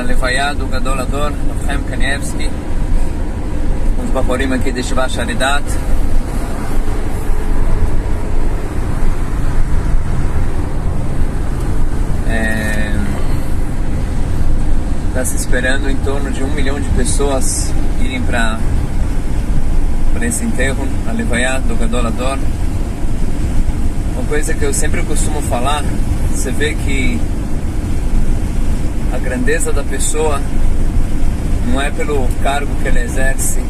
הלוויה do Gadol Hador, Rav Chaim Kanievsky, uns בחורים aqui de Yeshivat Shaarei Daat. Está se esperando em torno de 1 milhão de pessoas irem para esse enterro, a levaya do Gadol Hador. Uma coisa que eu sempre costumo falar, você vê que a grandeza da pessoa não é pelo cargo que ele exerce,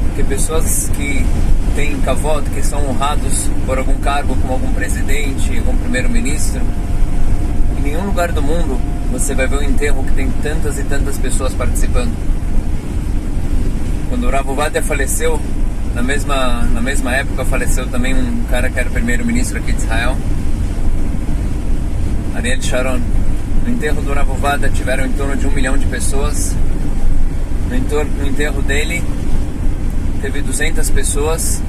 porque pessoas que têm kavod, que são honrados por algum cargo, como algum presidente, algum primeiro-ministro, em nenhum lugar do mundo você vai ver um enterro que tem tantas e tantas pessoas participando. Quando o Rav Ovadia faleceu, na mesma época faleceu também um cara que era primeiro-ministro aqui de Israel, Ariel Sharon. No enterro do Rav Ovadia tiveram em torno de 1 milhão de pessoas. No enterro dele teve 200 pessoas,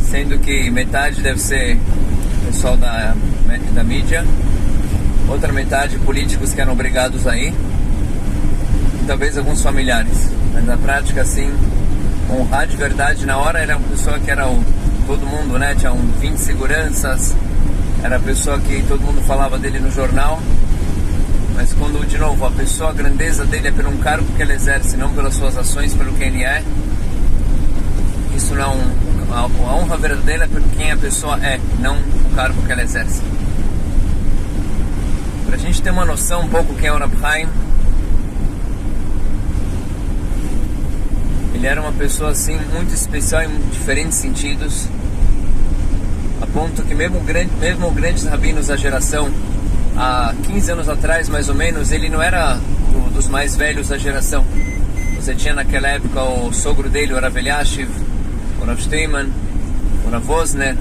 sendo que metade deve ser pessoal da mídia, outra metade políticos que eram obrigados a ir, e talvez alguns familiares. Mas na prática, assim, honrar de verdade, na hora era uma pessoa que era todo mundo, né? Tinha 20 seguranças, era a pessoa que todo mundo falava dele no jornal. Mas quando, de novo, a grandeza dele é por um cargo que ele exerce, não pelas suas ações, pelo quem ele é, isso não, a honra verdadeira é por quem a pessoa é, não o cargo que ela exerce. Para a gente ter uma noção um pouco quem é o Rav Chaim, ele era uma pessoa assim muito especial em diferentes sentidos, a ponto que mesmo grandes rabinos da geração, há 15 anos atrás, mais ou menos, ele não era dos mais velhos da geração. Você tinha naquela época o sogro dele, o Rav Eliashiv, o Rav Steinman, o Rav Wosner,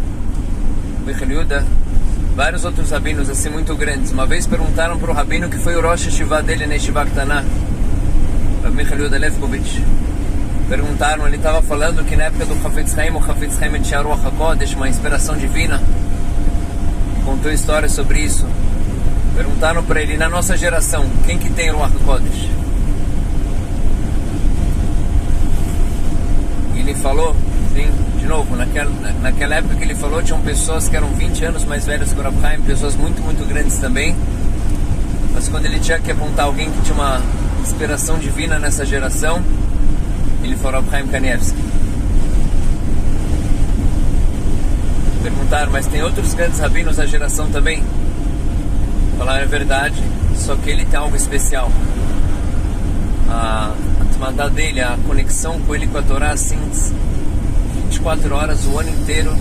o Michael Yuda, vários outros rabinos assim muito grandes. Uma vez perguntaram para o rabino que foi o Rosh Yeshiva dele na Yeshiva Ktaná, Rav Michael Yuda Lefkovich. Perguntaram, ele estava falando que na época do Chafetz Chaim, o Chafetz Chaim tinha Ruach HaKodesh, uma inspiração divina. Contou histórias sobre isso. Perguntaram para ele, na nossa geração, quem que tem Ruach HaKodesh? E ele falou, sim, de novo, naquela época que ele falou, tinham pessoas que eram 20 anos mais velhas que o Rav Chaim, pessoas muito, muito grandes também. Mas quando ele tinha que apontar alguém que tinha uma inspiração divina nessa geração, ele falou Rav Chaim Kanievsky. Perguntaram, mas tem outros grandes rabinos da geração também? Falaram, é verdade, só que ele tem algo especial. A Atmadá dele, a conexão com ele, com a Torá, assim, 24 horas o ano inteiro,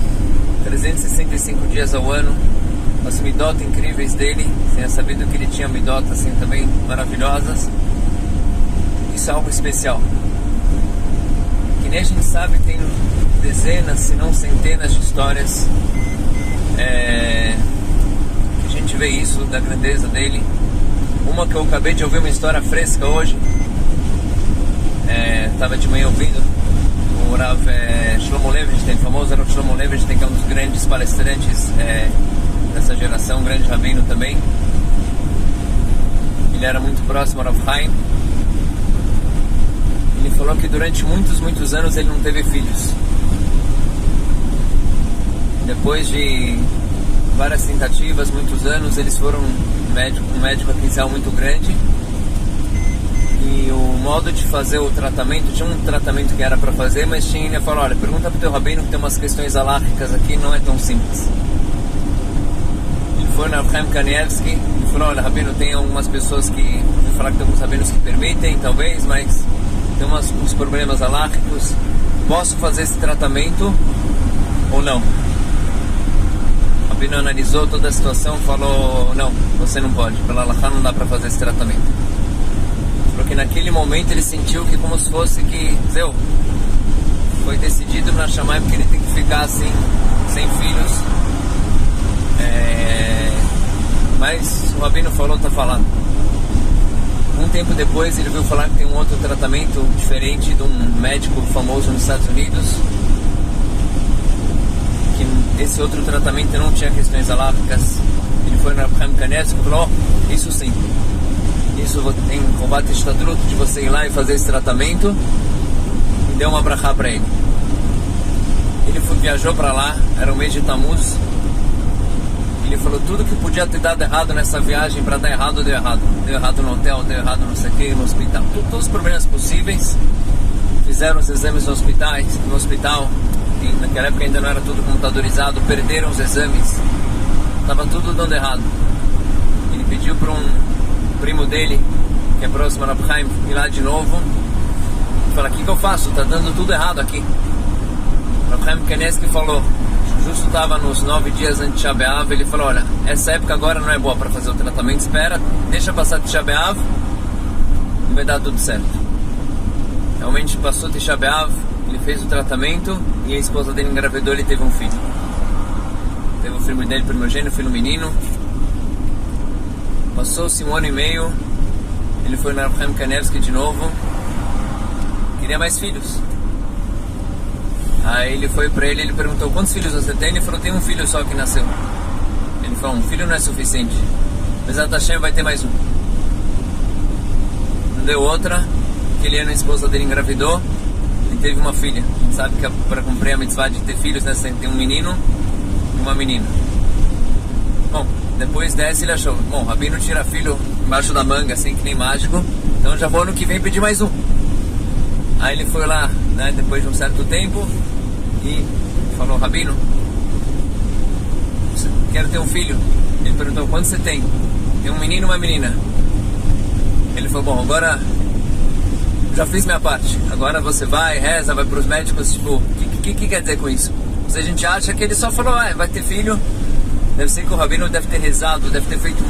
365 dias ao ano, as midot incríveis dele, sem sabido que ele tinha midot assim também maravilhosas. Isso é algo especial. Que nem a gente sabe, tem dezenas, se não centenas de histórias a gente vê isso, da grandeza dele. Uma que eu acabei de ouvir, uma história fresca hoje, estava de manhã ouvindo o Rav Shlomo Levenstein, famoso Rav Shlomo Levenstein, que é um dos grandes palestrantes dessa geração, um grande rabino também. Ele era muito próximo ao Rav Chaim. Ele falou que durante muitos anos ele não teve filhos. Depois de várias tentativas, muitos anos, eles foram um médico aqui em Israel muito grande, e o modo de fazer o tratamento, tinha um tratamento que era para fazer, mas ele falou, olha, pergunta para o teu rabino que tem umas questões alárquicas aqui, não é tão simples. Ele foi na Rav Chaim Kanievsky e falou, olha, rabino, tem algumas pessoas que, vou falar que tem alguns rabinos que permitem, talvez, mas tem uns problemas alárquicos, posso fazer esse tratamento ou não? O rabino analisou toda a situação e falou, não, você não pode, pela Halachá não dá para fazer esse tratamento. Porque naquele momento ele sentiu que como se fosse que, foi decidido na Shammai porque ele tem que ficar assim, sem filhos. Mas o rabino falou, tá falando. Um tempo depois ele veio falar que tem um outro tratamento diferente de um médico famoso nos Estados Unidos, que esse outro tratamento não tinha questões alárquicas. Ele foi na Rav Chaim Kanievsky e falou, isso sim. isso tem combate estadruto de você ir lá e fazer esse tratamento, e deu uma brachá para ele. Ele viajou para lá, era o mês de Tammuz. Ele falou tudo que podia ter dado errado nessa viagem, para dar errado, deu errado. Deu errado no hotel, deu errado não sei o que, no hospital. Todos os problemas possíveis. Fizeram os exames no hospital. E naquela época ainda não era tudo computadorizado. Perderam os exames. Estava tudo dando errado. Ele pediu para um primo dele, que é próximo a Rav Chaim, ir lá de novo. Ele falou, o que eu faço? Está dando tudo errado aqui. Rav Chaim Kanievsky falou, justo estava nos 9 dias antes de Tisha B'Av, ele falou, olha, essa época agora não é boa para fazer o tratamento, espera, deixa passar Tisha B'Av e vai dar tudo certo. Realmente passou Tisha B'Av, ele fez o tratamento e a esposa dele engravidou, ele teve um filho. Teve o filho dele primogênito, filho menino. Passou-se 1 ano e meio, ele foi no Rav Chaim Kanievsky de novo, queria mais filhos. Aí ele foi pra ele perguntou, quantos filhos você tem? Ele falou, tem um filho só que nasceu. Ele falou, um filho não é suficiente. Bezat Hashem vai ter mais um. Não deu outra, aquele ano a esposa dele engravidou e teve uma filha. A gente sabe que para cumprir a mitzvah de ter filhos, né, tem um menino e uma menina. Bom, depois dessa ele achou, bom, Rabino tira filho embaixo da manga, assim que nem mágico, então já vou ano que vem pedir mais um. Aí ele foi lá, né, depois de um certo tempo e falou, Rabino, quero ter um filho. Ele perguntou, quanto você tem? Tem um menino e uma menina. Ele falou, bom, agora já fiz minha parte. Agora você vai, reza, vai para os médicos, tipo, o que quer dizer com isso? Se a gente acha que ele só falou, vai ter filho, deve ser que o Rabino deve ter rezado, deve ter feito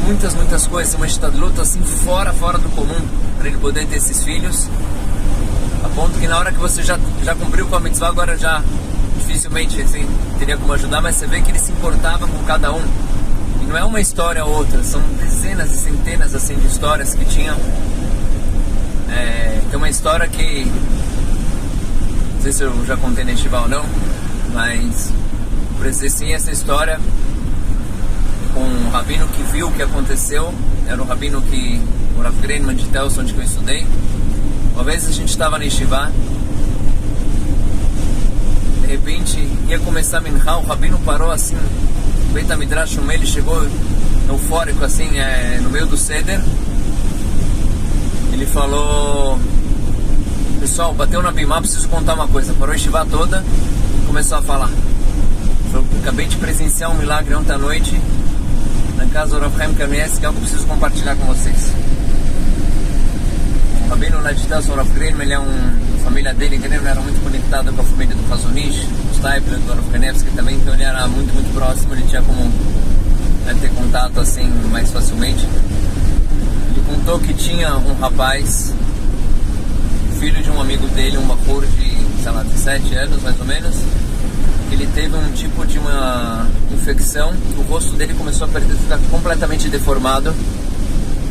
muitas coisas, uma estadluta assim fora do comum, para ele poder ter esses filhos. A ponto que na hora que você já cumpriu com a mitzvah, agora já dificilmente assim, teria como ajudar, mas você vê que ele se importava com cada um. E não é uma história ou outra, são dezenas e centenas assim, de histórias que tinham. Tem uma história que, não sei se eu já contei na Yeshiva ou não, mas presenciei essa história com um rabino que viu o que aconteceu. Era o rabino que, o Rav Greinman de Telson, onde eu estudei. Uma vez a gente estava na Yeshiva, de repente ia começar a minhá, o rabino parou assim, o Beit HaMidrash, ele chegou eufórico assim, no meio do Seder. Ele falou, pessoal, bateu na Bimá, preciso contar uma coisa. Parou a Yeshiva toda e começou a falar. Falou, acabei de presenciar um milagre ontem à noite na casa do Rav Chaim Kanievsky, que é algo que eu preciso compartilhar com vocês. O Rabino lá de Telson, o Rav Greinman, ele a família dele, Greinman, era muito conectada com a família do Chazonish, o Stipler, do Rav Kanievsky também, então ele era muito próximo, ele tinha como ter contato assim mais facilmente. Ele contou que tinha um rapaz, filho de um amigo dele, um bachur de, sei lá, 17 anos mais ou menos. Ele teve um tipo de uma infecção, o rosto dele começou a ficar completamente deformado.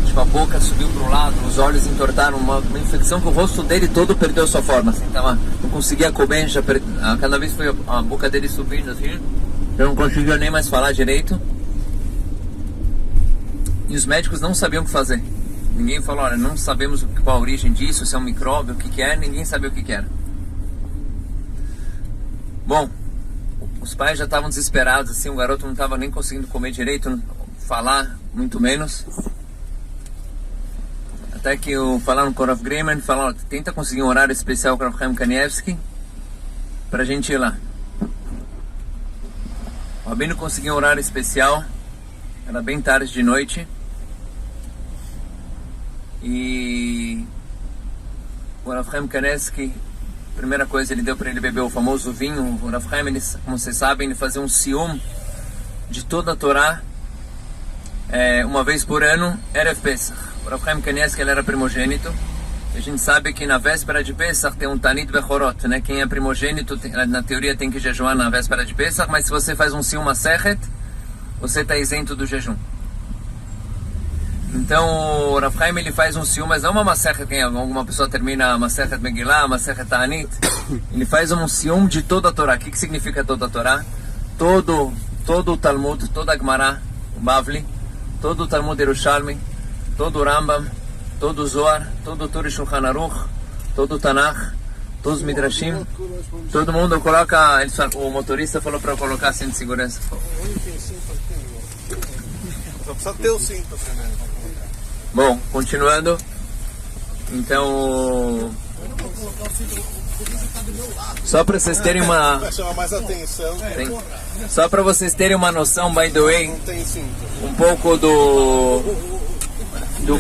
Tipo, a boca subiu para um lado, os olhos entortaram, uma infecção que o rosto dele todo perdeu sua forma, assim, não conseguia comer, cada vez foi a boca dele subindo assim, eu não conseguia nem mais falar direito. E os médicos não sabiam o que fazer. Ninguém falou, olha, não sabemos qual a origem disso, se é um micróbio, o que é, ninguém sabia o que era. Bom, os pais já estavam desesperados, assim, o garoto não estava nem conseguindo comer direito, falar, muito menos. Até que falaram com o Rav Greinman, falaram, tenta conseguir um horário especial com o Rav Chaim Kanievsky pra gente ir lá. O Rabino conseguiu um horário especial, era bem tarde de noite. E o Rav Chaim Kanievsky, primeira coisa, ele deu para ele beber o famoso vinho. O Rav Chaim, como vocês sabem, ele fazia um sium de toda a Torá uma vez por ano, Erev Pesach. O Rav Chaim Kanievsky, ele era primogênito. E a gente sabe que na véspera de Pesach tem um Tanit Bechorot, né? Quem é primogênito, na teoria, tem que jejuar na véspera de Pesach, mas se você faz um sium Masechet, você está isento do jejum. Então o Rav Chaim, ele faz um sium, mas não uma Masechet, quem alguma pessoa termina a Masechet Megillah, a Masechet Ta'anit. Ele faz um sium de toda a Torá. O que significa toda a Torá? Todo o Talmud, toda a Gemara, o Bavli, todo o Talmud Yerushalmi, todo o Rambam, todo o Zohar, todo o Torah Shulchan Aruch, todo o Tanakh, todos os Midrashim. Todo mundo coloca, o motorista falou para eu colocar cinto de segurança. Só precisa ter o cinto primeiro. Bom, continuando. Então, só para vocês terem uma... Vai chamar mais atenção. Só para vocês terem uma noção, by the way, Não tem cinto. um pouco do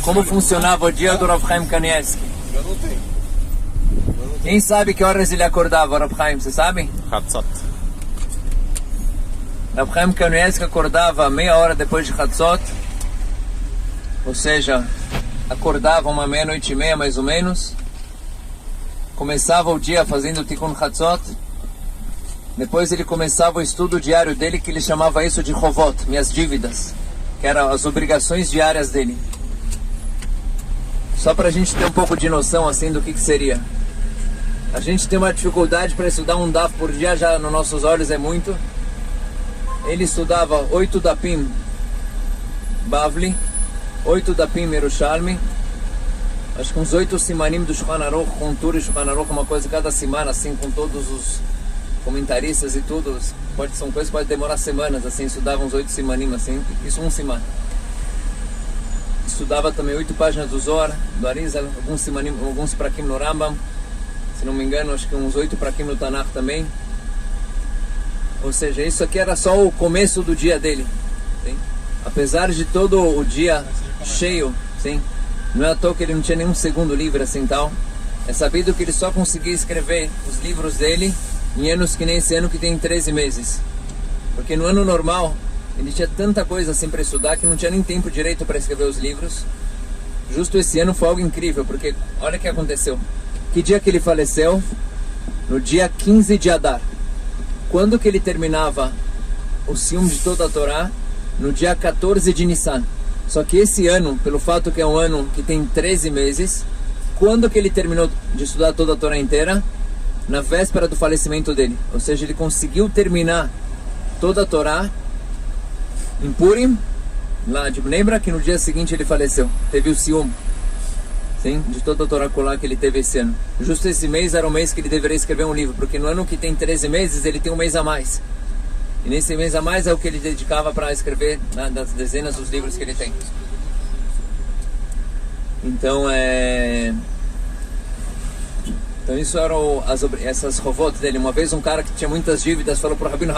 como funcionava o dia do Rav Chaim Kanievsky. Já não tem. Quem sabe que horas ele acordava, Rav Chaim, vocês sabem? Hatzot. Rav Chaim Kanievsky acordava meia hora depois de Hatzot, ou seja, acordava uma meia-noite e meia mais ou menos, começava o dia fazendo o Tikkun Hatzot, depois ele começava o estudo diário dele, que ele chamava isso de Chovot, minhas dívidas, que eram as obrigações diárias dele. Só para a gente ter um pouco de noção assim do que seria. A gente tem uma dificuldade para estudar um daf por dia, já nos nossos olhos é muito. Ele estudava 8 dapim Bavli, 8 dapim Yerushalmi, acho que uns 8 simanim do Shulchan Aruch, com Torah e Shulchan Aruch, uma coisa cada semana, assim, com todos os comentaristas e tudo. São coisas que podem demorar semanas, assim, estudava uns 8 simanim, assim, isso um siman. Estudava também 8 páginas do Zohar, do Arizal, alguns simanim, alguns prakim no Rambam, se não me engano, acho que uns 8 prakim no Tanakh também. Ou seja, isso aqui era só o começo do dia dele, sim? Apesar de todo o dia cheio, sim? Não é à toa que ele não tinha nenhum segundo livro assim tal. É sabido que ele só conseguia escrever os livros dele em anos que nem esse ano, que tem 13 meses. Porque no ano normal ele tinha tanta coisa assim para estudar que não tinha nem tempo direito para escrever os livros. Justo esse ano foi algo incrível, porque olha o que aconteceu. Que dia que ele faleceu? No dia 15 de Adar. Quando que ele terminava o Siyum de toda a Torá? No dia 14 de Nissan. Só que esse ano, pelo fato que é um ano que tem 13 meses, quando que ele terminou de estudar toda a Torá inteira? Na véspera do falecimento dele. Ou seja, ele conseguiu terminar toda a Torá em Purim, lá de Bnei Brak, que no dia seguinte ele faleceu. Teve o Siyum, sim, de toda a Torá Kolá que ele teve esse ano. Justo esse mês era o mês que ele deveria escrever um livro, porque no ano que tem 13 meses, ele tem um mês a mais. E nesse mês a mais é o que ele dedicava para escrever, né, das dezenas dos livros que ele tem. Então isso eram essas rovot dele. Uma vez um cara que tinha muitas dívidas falou para o Rabino: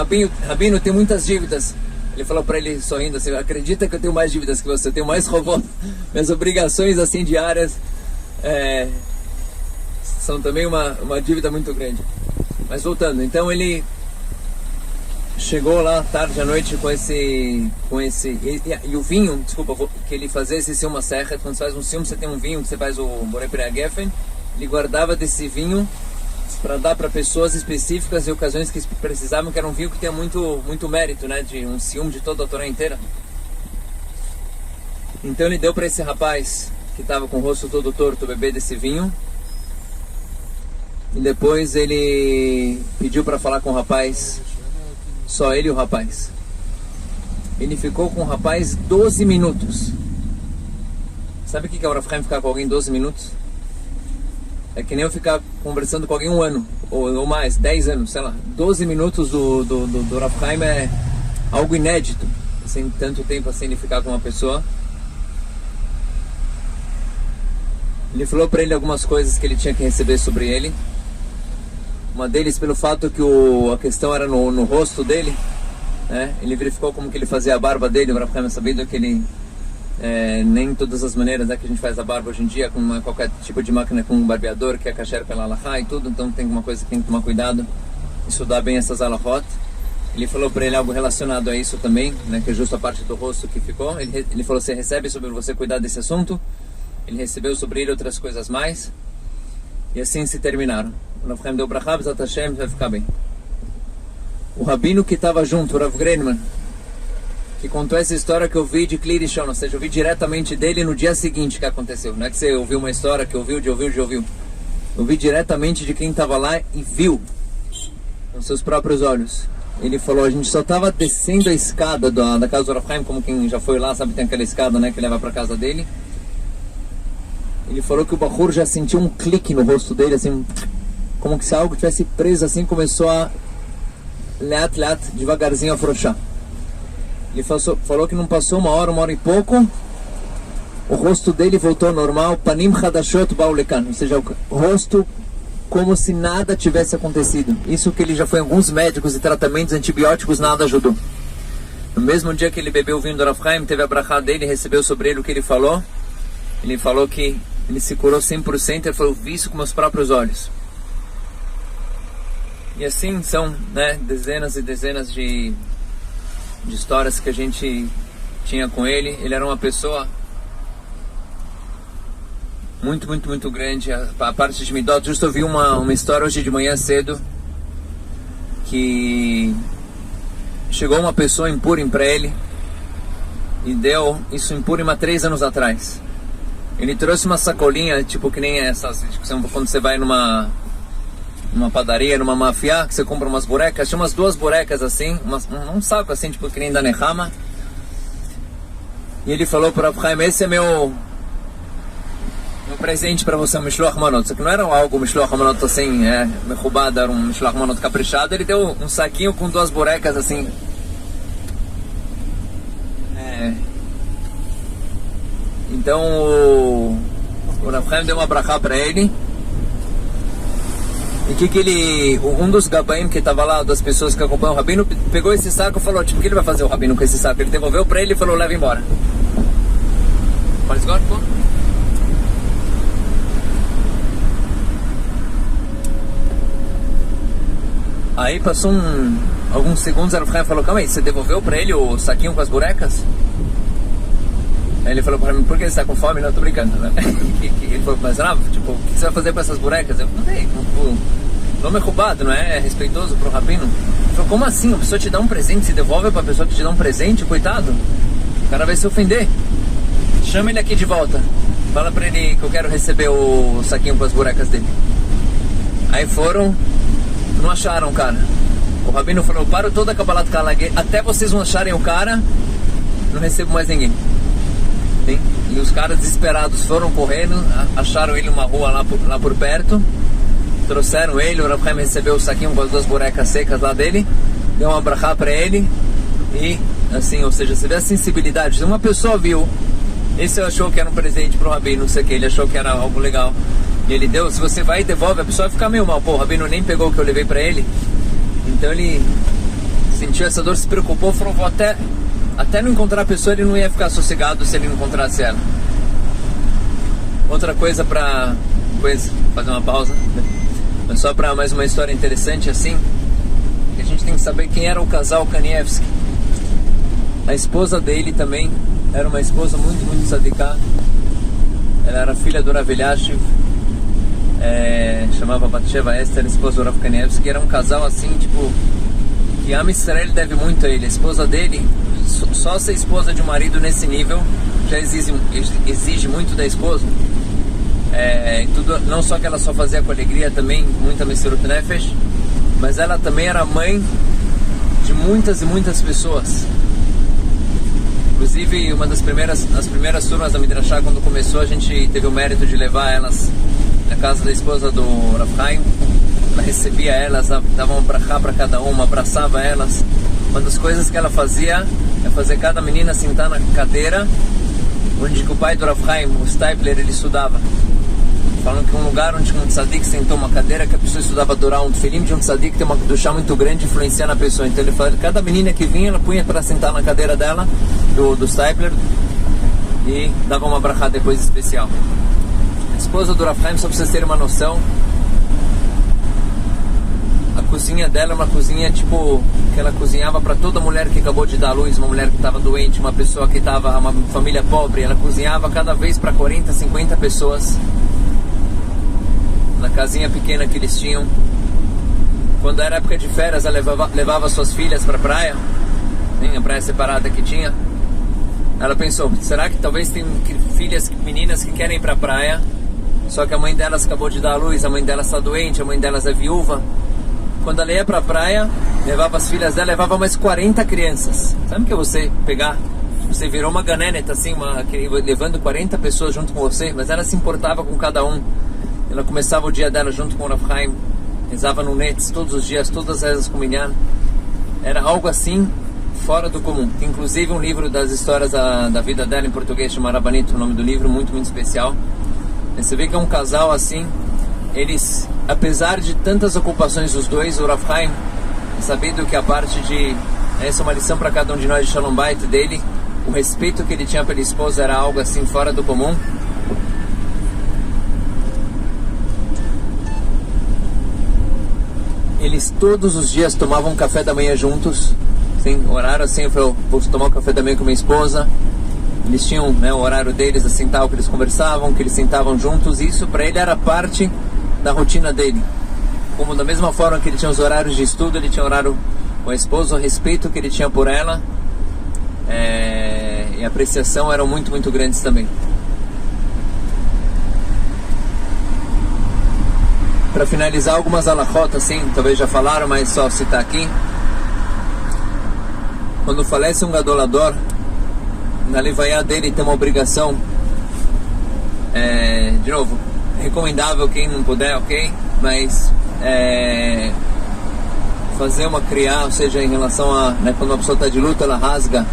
Rabino, tem muitas dívidas. Ele falou para ele sorrindo assim: acredita que eu tenho mais dívidas que você, eu tenho mais rovot. Minhas obrigações assim diárias são também uma dívida muito grande. Mas voltando, então ele chegou lá tarde à noite com esse e o vinho, desculpa, que ele fazia esse Siyum Masechet. Quando você faz um Siyum, você tem um vinho que você faz o Borei Pri Gefen. Ele guardava desse vinho para dar para pessoas específicas e ocasiões que precisavam, que era um vinho que tinha muito mérito, né, de um Siyum de toda a Torá inteira. Então ele deu para esse rapaz que estava com o rosto todo torto beber desse vinho. E depois ele pediu para falar com o rapaz, só ele e o rapaz. Ele ficou com o rapaz 12 minutos. Sabe o que é o Rav Chaim ficar com alguém 12 minutos? É que nem eu ficar conversando com alguém um ano, ou mais, 10 anos, sei lá. 12 minutos do Rav Chaim é algo inédito. Assim, tanto tempo assim de ficar com uma pessoa. Ele falou para ele algumas coisas que ele tinha que receber sobre ele. Uma deles pelo fato que a questão era no rosto dele, né? Ele verificou como que ele fazia a barba dele. O Rav Chaim é sabido que ele nem todas as maneiras, né, que a gente faz a barba hoje em dia com qualquer tipo de máquina, com um barbeador que é kasher pela alahá e tudo. Então tem uma coisa que tem que tomar cuidado, estudar bem essas alahot. Ele falou para ele algo relacionado a isso também, né, que é justo a parte do rosto que ficou. Ele falou: você recebe sobre você cuidar desse assunto. Ele recebeu sobre ele outras coisas mais. E assim se terminaram. O Rav Chaim deu brachá, B'ezrat Hashem, vai ficar bem. O rabino que estava junto, o Rav Grenman, que contou essa história que eu vi de Kli Rishon, ou seja, eu vi diretamente dele no dia seguinte que aconteceu. Não é que você ouviu uma história que ouviu. Eu vi diretamente de quem estava lá e viu com seus próprios olhos. Ele falou: a gente só estava descendo a escada da casa do Rav Chaim, como quem já foi lá, sabe, tem aquela escada, né, que leva para casa dele. ele falou que o Bahur já sentiu um clique no rosto dele, assim, como que se algo tivesse preso, assim, começou a devagarzinho afrouxar. Ele falou que não passou uma hora e pouco, o rosto dele voltou ao normal, panim hadashot baulekan, ou seja, o rosto como se nada tivesse acontecido. Isso que ele já foi em alguns médicos e tratamentos antibióticos, nada ajudou. No mesmo dia que ele bebeu o vinho do Rav Chaim, teve a brachá dele, recebeu sobre ele o que ele falou. Ele falou que ele se curou 100%, ele falou, vi isso com meus próprios olhos. E assim são, né, dezenas e dezenas de histórias que a gente tinha com ele. Ele era uma pessoa muito grande. A parte de Midot, justo eu vi uma história hoje de manhã cedo, que chegou uma pessoa em Purim para ele e deu isso em Purim há 3 anos atrás. Ele trouxe uma sacolinha, tipo que nem essas, quando você vai numa padaria, numa máfia, que você compra umas burecas, tinha umas 2 burecas assim, um saco assim, tipo que nem da Nehama. E ele falou para o Rav Chaim, esse é meu presente para você, um Mishloach Manot. Só que não era algo Mishloach Manot assim, mechubada, era um Mishloach Manot caprichado. Ele deu um saquinho com 2 burecas assim. Então o Rav Chaim deu uma brachá para ele. E um dos gabaim que estava lá, das pessoas que acompanham o Rabino, pegou esse saco e falou, tipo, o que ele vai fazer o Rabino com esse saco? Ele devolveu para ele e falou, leva embora. Faz agora, pô. Aí passou alguns segundos, o Rav Chaim falou, calma aí, você devolveu para ele o saquinho com as burecas? Aí ele falou para mim, por que você está com fome? Não, eu tô brincando, né? Ele falou, mas Rav, tipo, o que você vai fazer com essas burecas? Eu falei, nome é roubado, não é respeitoso pro Rabino? Ele falou, como assim? A pessoa te dá um presente, se devolve pra pessoa que te dá um presente, coitado? O cara vai se ofender. Chama ele aqui de volta. Fala pra ele que eu quero receber o saquinho com as burecas dele. Aí foram, não acharam o cara. O Rabino falou, paro toda a Kabbalat Kalagé, até vocês não acharem o cara, não recebo mais ninguém. Sim? E os caras desesperados foram correndo, acharam ele numa rua lá por perto, trouxeram ele, o Rav Chaim recebeu o saquinho com as 2 burecas secas lá dele, deu uma brachá pra ele, e assim, ou seja, você vê a sensibilidade. Se uma pessoa viu, esse achou que era um presente pro Rabino, não sei o que, ele achou que era algo legal, e ele deu, se você vai e devolve, a pessoa vai ficar meio mal, pô, o Rabino nem pegou o que eu levei pra ele. Então ele sentiu essa dor, se preocupou, falou, vou até não encontrar a pessoa, ele não ia ficar sossegado se ele não encontrasse ela. Outra coisa fazer uma pausa, mas só para mais uma história interessante assim, que a gente tem que saber quem era o casal Kanievski. A esposa dele também era uma esposa muito tzadiká. Ela era filha do Rav Eliashiv, chamava Batsheva Esther, esposa do Rav Kanievski. Era um casal assim, tipo, que Am Israel deve muito a ele. A esposa dele, só ser esposa de um marido nesse nível já exige muito da esposa. Tudo, não só que ela só fazia com alegria, também muita Mesirut Nefesh, mas ela também era mãe de muitas e muitas pessoas. Inclusive, as primeiras turmas da Midrashá, quando começou, a gente teve o mérito de levar elas na casa da esposa do Rav Chaim. Ela recebia elas, dava um brachá para cada uma, abraçava elas. Uma das coisas que ela fazia é fazer cada menina sentar na cadeira onde que o pai do Rav Chaim, o Stipler, ele estudava. Falam que um lugar onde um tzadik sentou uma cadeira, que a pessoa estudava Torá, um tefilim de um tzadik tem uma kedushá muito grande, influenciar na pessoa. Então ele falava, cada menina que vinha, ela punha para sentar na cadeira dela, do Stipler, e dava uma brachá depois especial. A esposa do Rav Chaim, só para vocês terem uma noção, a cozinha dela é uma cozinha tipo que ela cozinhava para toda mulher que acabou de dar à luz, uma mulher que estava doente, uma pessoa que estava, uma família pobre. Ela cozinhava cada vez para 40, 50 pessoas na casinha pequena que eles tinham. Quando era época de férias, ela levava suas filhas para a praia, a praia separada que tinha. Ela pensou, será que talvez tem meninas que querem ir para a praia, só que a mãe delas acabou de dar à luz, a mãe delas está doente, a mãe delas é viúva. Quando ela ia para a praia, levava as filhas dela, levava mais 40 crianças. Sabe o que é você pegar Você virou uma ganeneta, assim, levando 40 pessoas junto com você, mas ela se importava com cada um. Ela começava o dia dela junto com o Rav Chaim, rezava no Netz todos os dias, todas as rezas com Minyan. Era algo assim, fora do comum. Tem inclusive um livro das histórias da vida dela em português, chamado Rabanito, o nome do livro, muito, muito especial. E você vê que é um casal assim, eles, apesar de tantas ocupações dos dois, o Rav Chaim, sabendo que a parte de, essa é uma lição para cada um de nós de Shalom Bait dele, o respeito que ele tinha pela esposa era algo assim fora do comum. Eles todos os dias tomavam café da manhã juntos, assim, horário assim, eu falei, vou tomar o café da manhã com minha esposa. Eles tinham, né, o horário deles, assim, tal, que eles conversavam, que eles sentavam juntos. E isso para ele era parte da rotina dele. Como da mesma forma que ele tinha os horários de estudo, ele tinha horário com a esposa, o respeito que ele tinha por ela e a apreciação eram muito, muito grandes também. Para finalizar, algumas alachot, assim, talvez já falaram, mas só citar aqui. Quando falece um gadolador, na levaiá dele tem uma obrigação, de novo, recomendável quem não puder, ok? Mas fazer uma criá, ou seja, em relação a, né, quando uma pessoa está de luto, ela rasga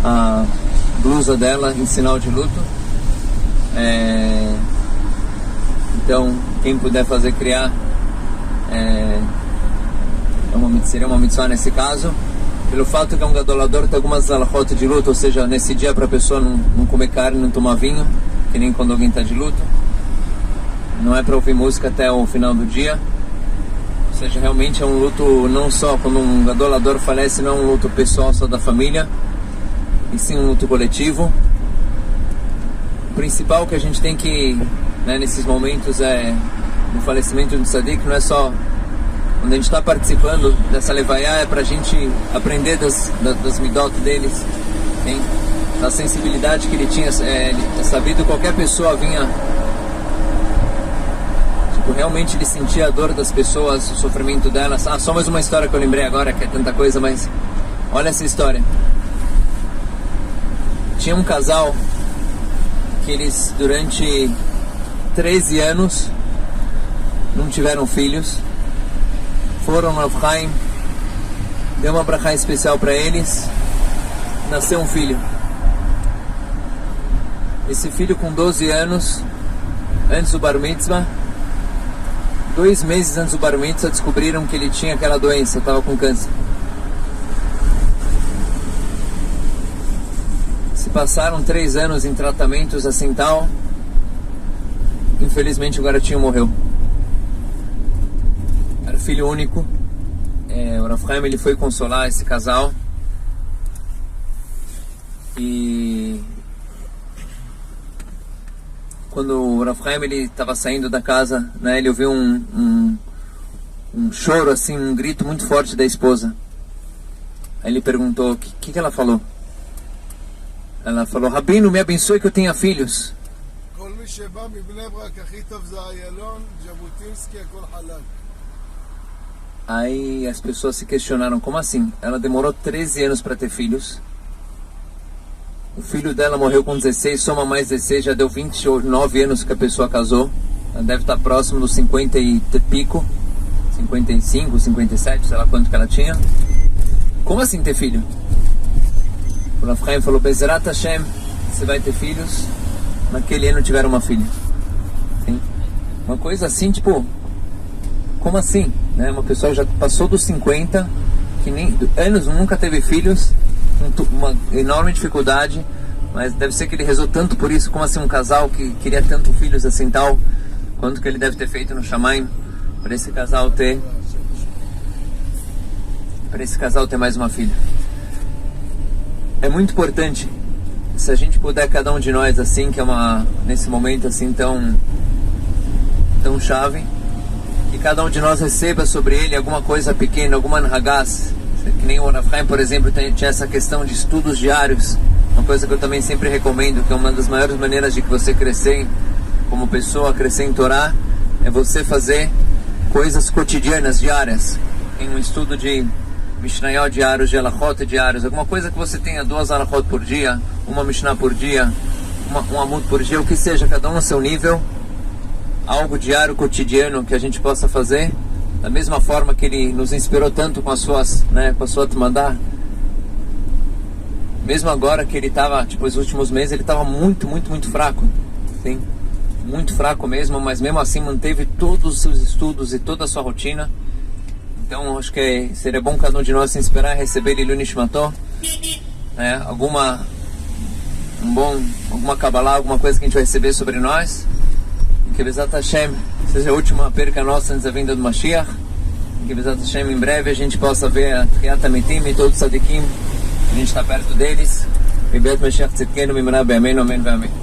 a blusa dela em sinal de luto. Então, quem puder fazer criar, seria uma mitzvah nesse caso. Pelo fato que é um gadolador, tem algumas alachot de luto, ou seja, nesse dia para a pessoa não comer carne, não tomar vinho, que nem quando alguém está de luto. Não é para ouvir música até o final do dia. Ou seja, realmente é um luto não só quando um gadolador falece, não é um luto pessoal só da família, e sim um luto coletivo. O principal que a gente tem que, né, nesses momentos no falecimento do tzadik, não é só quando a gente está participando dessa levaiá, é para a gente aprender das midot deles, hein? Da sensibilidade que ele tinha, ele sabido qualquer pessoa vinha, tipo, realmente ele sentia a dor das pessoas, o sofrimento delas. Só mais uma história que eu lembrei agora, que é tanta coisa, mas olha essa história. Tinha um casal que eles durante 13 anos não tiveram filhos. Foram no Rav Chaim, deu uma brachá especial para eles, nasceu um filho. Esse filho com 12 anos, antes do Bar Mitzvah, 2 meses antes do Bar Mitzvah, descobriram que ele tinha aquela doença, estava com câncer. Se passaram 3 anos em tratamentos assim tal, infelizmente o garotinho morreu. Era filho único. O Rav Chaim, ele foi consolar esse casal e quando o Rav Chaim ele estava saindo da casa, né, ele ouviu um choro assim, um grito muito forte da esposa. Aí ele perguntou, o que ela falou? Ela falou, Rabino, me abençoe que eu tenha filhos. Aí as pessoas se questionaram, como assim? Ela demorou 13 anos para ter filhos. O filho dela morreu com 16, soma mais 16, já deu 29 anos que a pessoa casou. Ela deve estar próximo dos 50 e pico, 55, 57, sei lá quanto que ela tinha. Como assim ter filho? O Rav Chaim falou, Bezerat Hashem, você vai ter filhos. Naquele ano tiveram uma filha. Sim? Uma coisa assim, tipo, como assim? Né? Uma pessoa já passou dos 50, que nem anos nunca teve filhos, uma enorme dificuldade, mas deve ser que ele rezou tanto por isso. Como assim um casal que queria tanto filhos assim tal, quanto que ele deve ter feito no Shamayim para esse casal ter mais uma filha. É muito importante, se a gente puder, cada um de nós assim, que é nesse momento assim tão chave, que cada um de nós receba sobre ele alguma coisa pequena, alguma anhagás, que nem o Rav Chaim, por exemplo, tinha essa questão de estudos diários, uma coisa que eu também sempre recomendo, que é uma das maiores maneiras de que você crescer como pessoa, crescer em Torá, é você fazer coisas cotidianas, diárias, em um estudo de Mishnayot diários, de Halachot diários, alguma coisa que você tenha 2 Halachot por dia, uma Mishnah por dia, um Amud por dia, o que seja, cada um a seu nível, algo diário, cotidiano que a gente possa fazer, da mesma forma que ele nos inspirou tanto com as suas, né, com a sua Tmandá. Mesmo agora que ele estava, tipo, os últimos meses, ele estava muito fraco, sim, muito fraco mesmo, mas mesmo assim manteve todos os seus estudos e toda a sua rotina. Então acho que seria bom cada um de nós se inspirar, receber Ilui Nishmato, né? Alguma Kabbalah, alguma coisa que a gente vai receber sobre nós. E que Bezat Hashem seja a última perca nossa antes da vinda do Mashiach. E que Bezat Hashem em breve a gente possa ver a Tchiat HaMetim e todos os Tzadikim, a gente está perto deles. Bibet Mashiach Tzidkenu Mimra Be'amenu Amen Ve'amen.